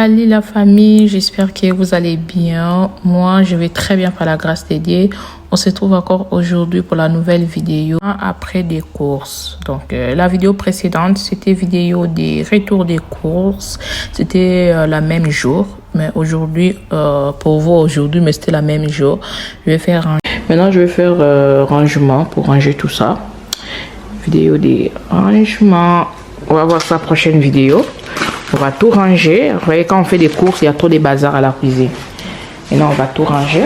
Salut la famille, j'espère que vous allez bien. Moi, je vais très bien par la grâce de Dieu. On se trouve encore aujourd'hui pour la nouvelle vidéo après des courses. Donc, la vidéo précédente, c'était vidéo des retours des courses. C'était la même jour. Mais aujourd'hui, pour vous aujourd'hui, mais c'était la même jour. Je vais faire Maintenant, je vais faire rangement pour ranger tout ça. Vidéo des rangements. On va voir ça prochaine vidéo. On va tout ranger. Vous voyez, quand on fait des courses, il y a trop de bazar à la cuisine. Maintenant, on va tout ranger.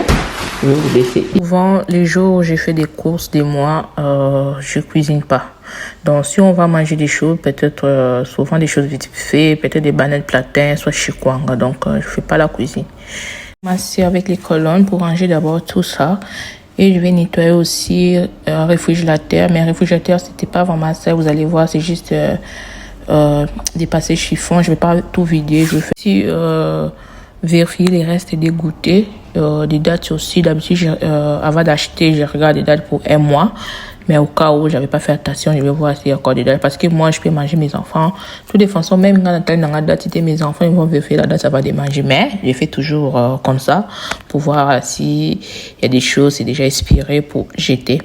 Je vais vous laisser. Souvent, les jours où j'ai fait des courses des mois, je cuisine pas. Donc, si on va manger des choses, peut-être souvent des choses vite faites, peut-être des bananes platins, soit chikwanga. Donc, je fais pas la cuisine. Je vais masser avec les colonnes pour ranger d'abord tout ça. Et je vais nettoyer aussi un réfrigérateur. Mais un réfrigérateur, c'était pas vraiment ça. Vous allez voir, c'est juste dépasser chiffon. Je vais pas tout vider. Je vais faire aussi vérifier les restes des goûters. Des dates aussi. D'habitude, avant d'acheter, je regarde des dates pour un mois. Mais au cas où j'avais pas fait attention, je vais voir s'il y a encore des dates. Parce que moi, je peux manger mes enfants. De toutes les façons, même quand dans la date, c'était mes enfants, ils vont vérifier la date, ça va les manger. Mais je fais toujours comme ça pour voir s'il y a des choses, c'est déjà expiré pour jeter.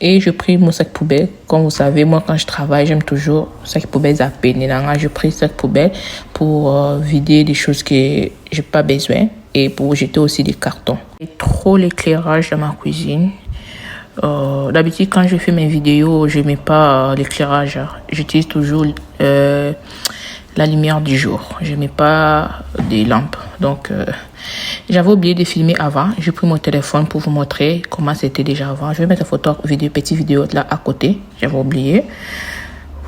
Et je pris mon sac poubelle. Comme vous savez, moi, quand je travaille, j'aime toujours sac poubelle zapper. Je pris sac poubelle pour vider des choses que j'ai pas besoin et pour jeter aussi des cartons. Il y a trop l'éclairage dans ma cuisine. D'habitude, quand je fais mes vidéos, je mets pas l'éclairage. J'utilise toujours la lumière du jour. Je mets pas des lampes. Donc, j'avais oublié de filmer avant. J'ai pris mon téléphone pour vous montrer comment c'était déjà avant. Je vais mettre la photo, petite vidéo là à côté. J'avais oublié.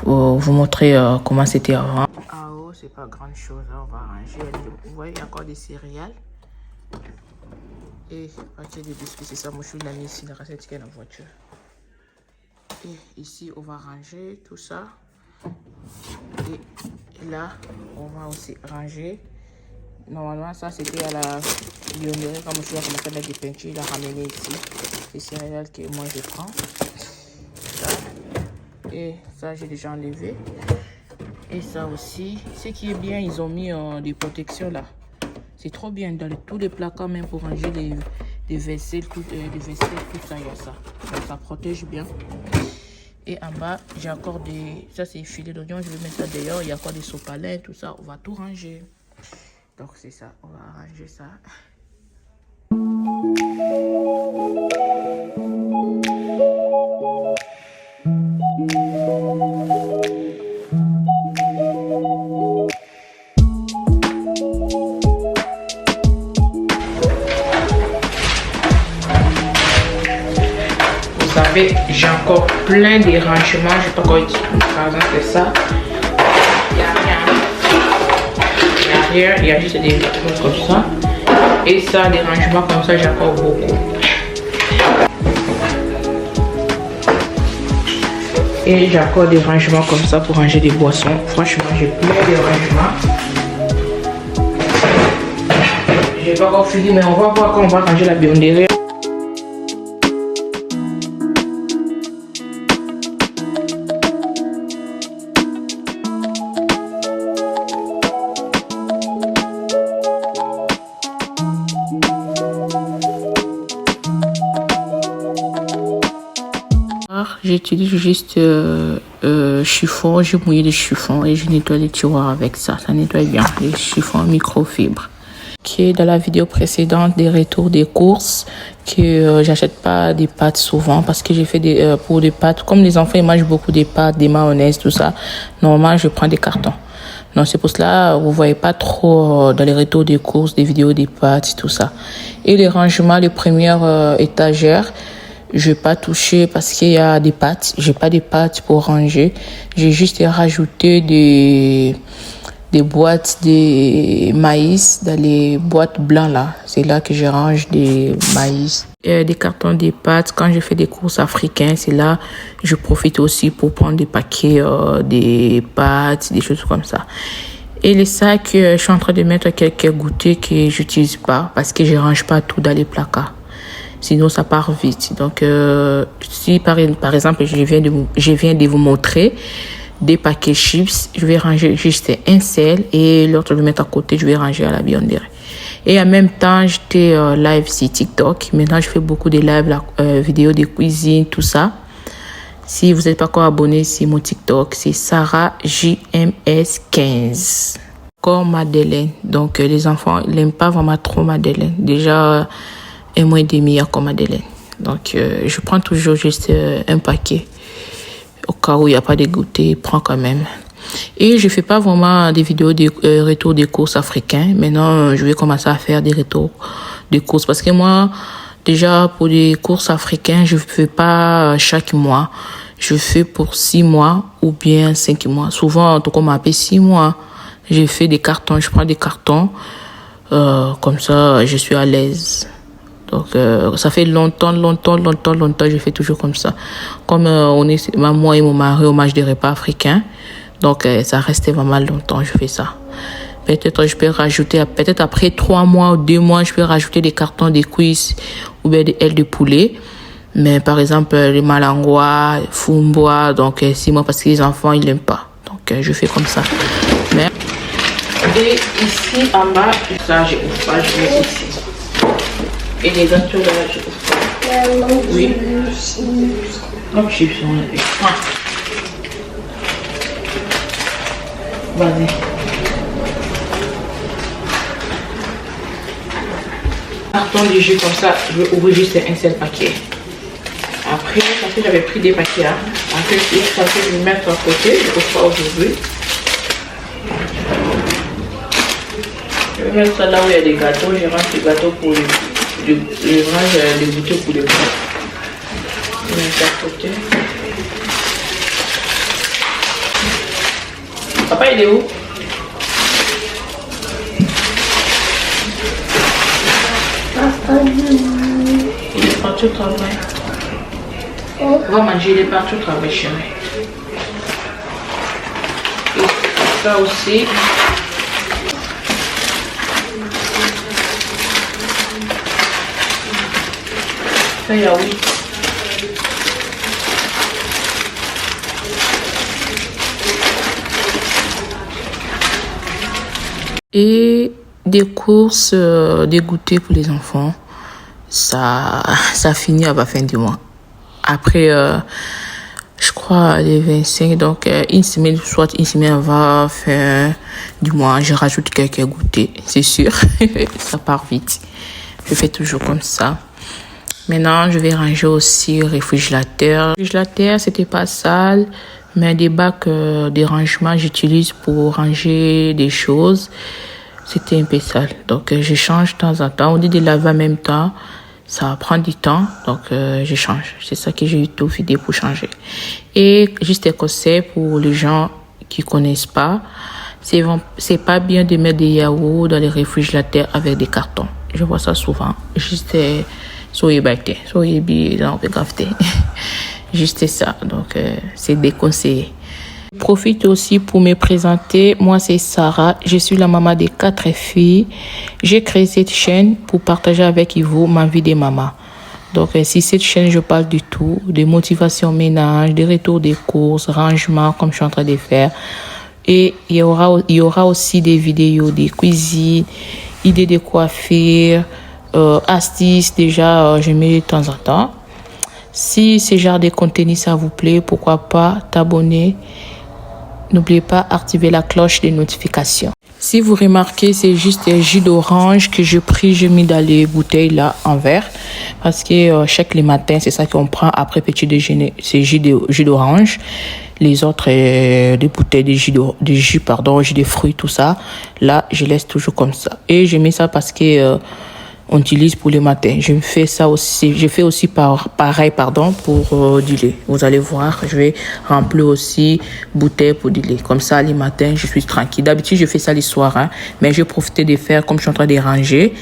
Pour vous montrer comment c'était avant. Ah oh, c'est pas grand chose. On va ranger. Vous voyez, il y a encore des céréales. Et paquet de biscuits, c'est ça. Moi, je l'ai mis ici, la recette qui est dans la voiture. Et ici, on va ranger tout ça. Et là, on va aussi ranger. Normalement, ça, c'était à la lyonnerie. Comme je vais commencer à mettre des peintures, il a ramené ici. Les céréales que moi, je prends. Ça. Et ça, j'ai déjà enlevé. Et ça aussi. Ce qui est bien, ils ont mis des protections là. C'est trop bien dans tous les placards, même pour ranger des vaisselles, tout ça, il y a ça. Donc, ça protège bien. Et en bas, j'ai encore des... Ça, c'est filets d'oignon, je vais mettre ça dehors. Il y a encore des sopalins, tout ça. On va tout ranger. Donc, c'est ça. On va ranger ça. Vous savez, j'ai encore plein de rangements. Je ne sais pas quoi dire. Par exemple, c'est ça. Il n'y a rien. Il y a juste des choses comme ça. Et ça, des rangements comme ça, j'ai encore beaucoup. Et j'ai encore des rangements comme ça pour ranger des boissons. Franchement, j'ai plein de rangements. Je n'ai pas encore fini, mais on va voir quand on va ranger la biondérie. J'utilise juste chiffon, j'ai mouillé les chiffons et je nettoie les tiroirs avec ça. Ça nettoie bien les chiffons microfibres. Qui est dans la vidéo précédente des retours des courses, que j'achète pas des pâtes souvent parce que j'ai fait pour des pâtes. Comme les enfants ils mangent beaucoup des pâtes, des mayonnaises, tout ça. Normalement, je prends des cartons. Donc c'est pour cela vous voyez pas trop dans les retours des courses, des vidéos des pâtes, tout ça. Et les rangements, les premières étagères. Je vais pas toucher parce qu'il y a des pâtes. J'ai pas des pâtes pour ranger. J'ai juste rajouté des boîtes de maïs dans les boîtes blancs là. C'est là que je range des maïs. Des cartons de pâtes. Quand je fais des courses africaines, c'est là je profite aussi pour prendre des paquets des pâtes, des choses comme ça. Et les sacs, je suis en train de mettre quelques goûters que j'utilise pas parce que je range pas tout dans les placards. Sinon, ça part vite. Donc, si par exemple, je viens de vous montrer des paquets chips. Je vais ranger juste un seul et l'autre je vais mettre à côté, je vais ranger à la vianderie. Et en même temps, j'étais live sur TikTok. Maintenant, je fais beaucoup de lives, vidéos de cuisine, tout ça. Si vous n'êtes pas encore abonné sur mon TikTok, c'est Sarah JMS15. Encore Madeleine. Donc, les enfants, ils n'aiment pas vraiment trop Madeleine. Déjà, un mois et demi encore Madeleine. Donc, je prends toujours juste un paquet. Au cas où il n'y a pas de goûter, je prends quand même. Et je fais pas vraiment des vidéos de retour des courses africains. Maintenant, je vais commencer à faire des retours de courses. Parce que moi, déjà, pour les courses africains, je fais pas chaque mois. Je fais pour 6 mois ou bien 5 mois. Souvent, en tout cas, on m'appelle 6 mois. Je fais des cartons, je prends des cartons. Comme ça, je suis à l'aise. Donc, ça fait longtemps, je fais toujours comme ça. Comme on est, moi et mon mari, hommage des repas africains. Donc, ça restait vraiment longtemps, je fais ça. Peut-être je peux rajouter, peut-être après 3 mois ou 2 mois, je peux rajouter des cartons de cuisses ou bien des ailes de poulet. Mais par exemple, les malangwa, fumboa, donc 6 mois parce que les enfants, ils l'aiment pas. Donc, je fais comme ça. Mais, et ici, en bas, ça, je ouvre pas, je mets ici. Et les gâteaux, là, je ouvre pas. Oui. Comme chips, on a fait. Vas-y. Carton de jus comme ça, je vais ouvrir juste un seul paquet. Après, parce que j'avais pris des paquets, hein. Après, ça fait je vais mettre à côté, je ne ouvre pas aujourd'hui. Je vais mettre ça là où il y a des gâteaux, je range les gâteaux pour les range les bouteilles pour les boire. Je vais mettre ça à côté. Papa, il est où? Il est parti au travail. On va manger, il est parti au travail, chérie. Et ça aussi. Ça, il y a oui. Et des courses, des goûters pour les enfants, ça finit à la fin du mois. Après, je crois, les 25, donc une semaine, soit une semaine avant fin du mois, je rajoute quelques goûters, c'est sûr. Ça part vite. Je fais toujours comme ça. Maintenant, je vais ranger aussi le réfrigérateur. Le réfrigérateur, c'était pas sale, mais des bacs de rangement, j'utilise pour ranger des choses. C'était un peu sale. Donc, je change de temps en temps. On dit de laver en même temps. Ça prend du temps. Donc, je change. C'est ça que j'ai tout vidé pour changer. Et juste un conseil pour les gens qui connaissent pas. C'est pas bien de mettre des yaourts dans les réfrigérateurs avec des cartons. Je vois ça souvent. Juste, juste ça. Donc, c'est déconseillé. Je profite aussi pour me présenter. Moi, c'est Sarah. Je suis la maman de 4 filles. J'ai créé cette chaîne pour partager avec vous ma vie de maman. Donc, si cette chaîne, je parle du tout, de motivation ménage, de retour des courses, rangement, comme je suis en train de faire. Et il y aura aussi des vidéos de cuisine, idées de coiffure, astuces. Déjà, je mets de temps en temps. Si ce genre de contenu, ça vous plaît, pourquoi pas t'abonner. N'oubliez pas d'activer la cloche des notifications. Si vous remarquez, c'est juste un jus d'orange que j'ai mis dans les bouteilles là en verre. Parce que chaque les matins, c'est ça qu'on prend après petit déjeuner. C'est jus d'orange. Les autres, des bouteilles de jus de fruits, tout ça. Là, je laisse toujours comme ça. Et je mets ça parce que on utilise pour le matin. Je fais aussi pareil pour du lait. Vous allez voir, je vais remplir aussi bouteille pour du lait. Comme ça, les matins, je suis tranquille. D'habitude, je fais ça les soirs, hein, mais je vais profiter de faire comme je suis en train de ranger.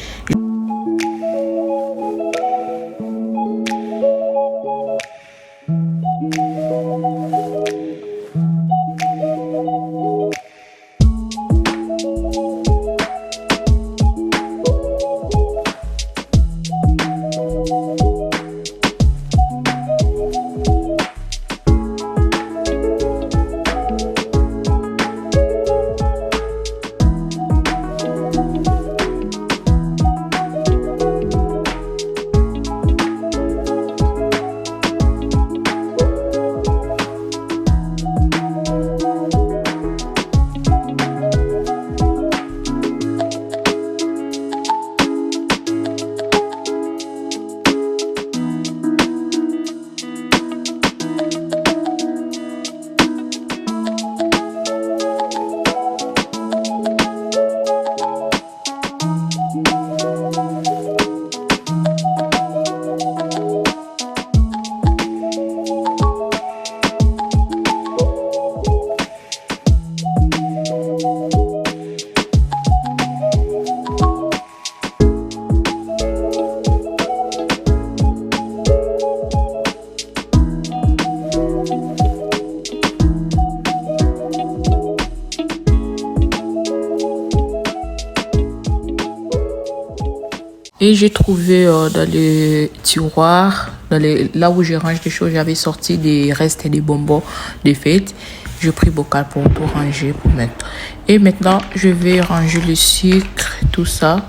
Et j'ai trouvé dans les tiroirs, là où je range des choses, j'avais sorti des restes et des bonbons de fête. J'ai pris bocal pour tout ranger pour mettre. Et maintenant, je vais ranger le sucre, tout ça,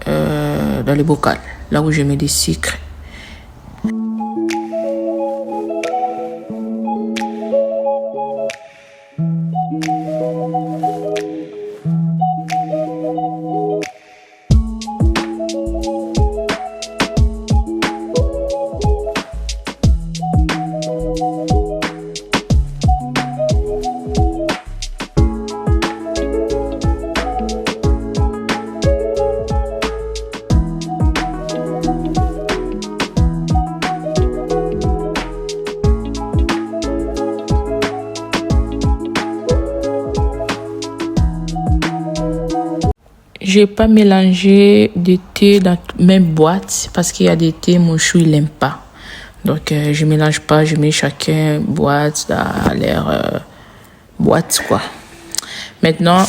dans le bocal, là où je mets des sucres. J'ai pas mélangé de thé dans la même boîte parce qu'il y a des thés, mon chou il aime pas. Donc je mélange pas, je mets chacun boîte dans leur boîte quoi. Maintenant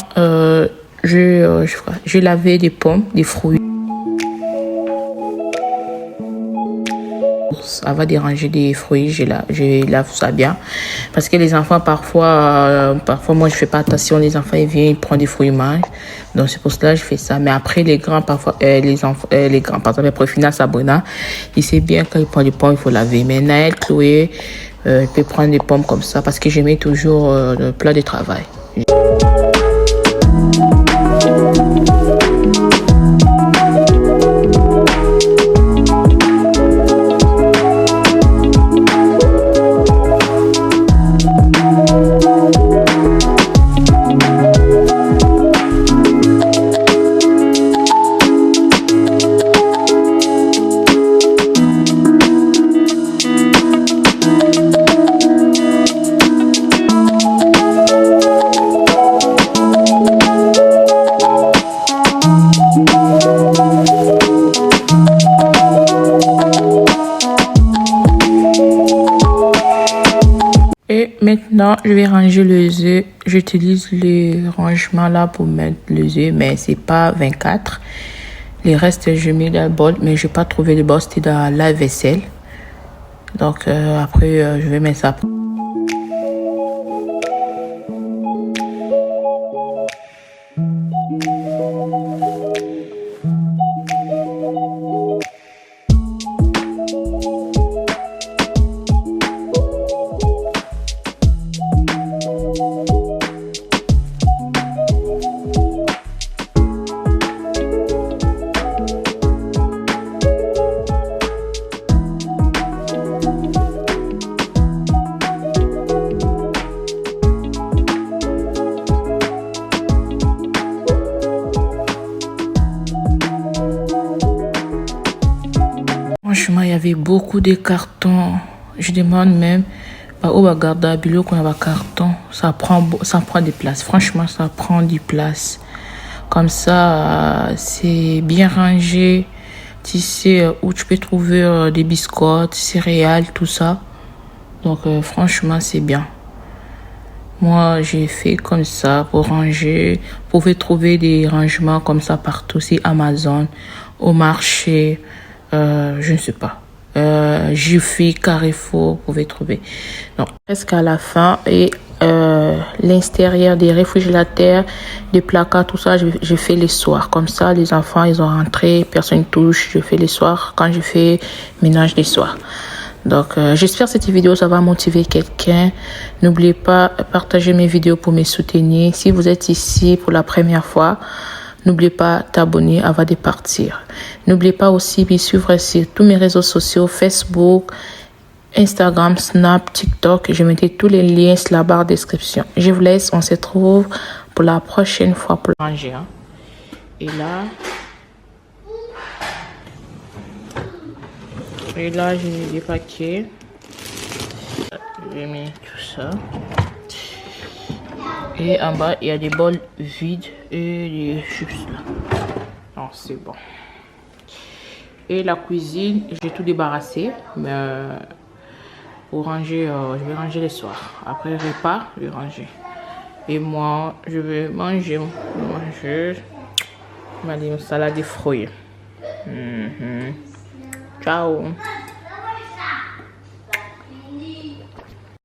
je lavé des pommes, des fruits. Avant de ranger des fruits, je lave ça bien parce que les enfants parfois moi je fais pas attention, les enfants ils viennent, ils prennent des fruits, ils mangent, donc c'est pour cela que je fais ça. Mais après les grands parfois les grands par exemple pour finir Sabrina, il sait bien quand il prend des pommes il faut laver. Mais Naël, Chloé peut prendre des pommes comme ça parce que je mets toujours le plat de travail. Et maintenant, je vais ranger les œufs. J'utilise les rangements là pour mettre les œufs, mais c'est pas 24. Les restes, je mets dans le bol, mais je n'ai pas trouvé le bol, c'était dans la vaisselle. Donc après, je vais mettre ça. Franchement, il y avait beaucoup de cartons. Je demande même où va garder à bureau quand il y a un carton. Ça prend de place. Franchement, ça prend de place. Comme ça, c'est bien rangé. Tu sais où tu peux trouver des biscottes, céréales, tout ça. Donc, franchement, c'est bien. Moi, j'ai fait comme ça pour ranger. Vous pouvez trouver des rangements comme ça partout. C'est Amazon, au marché. Je ne sais pas. Jiffy, Carrefour, vous pouvez trouver. Donc, presque à la fin. Et l'extérieur des réfrigérateurs, des placards, tout ça, je fais les soirs. Comme ça, les enfants, ils ont rentré, personne ne touche. Je fais les soirs quand je fais ménage des soirs. Donc, j'espère que cette vidéo, ça va motiver quelqu'un. N'oubliez pas de partager mes vidéos pour me soutenir. Si vous êtes ici pour la première fois, n'oubliez pas de t'abonner avant de partir. N'oubliez pas aussi de me suivre sur tous mes réseaux sociaux, Facebook, Instagram, Snap, TikTok. Je mettrai tous les liens sur la barre de description. Je vous laisse, on se retrouve pour la prochaine fois pour manger. Hein. Et là, j'ai mis des paquets. J'ai mis tout ça. Et en bas, il y a des bols vides et des chips là. Non, c'est bon. Et la cuisine, j'ai tout débarrassé. Mais pour ranger, je vais ranger le soir. Après le repas, je vais ranger. Et moi, je vais manger. Une salade de fruits. Ciao.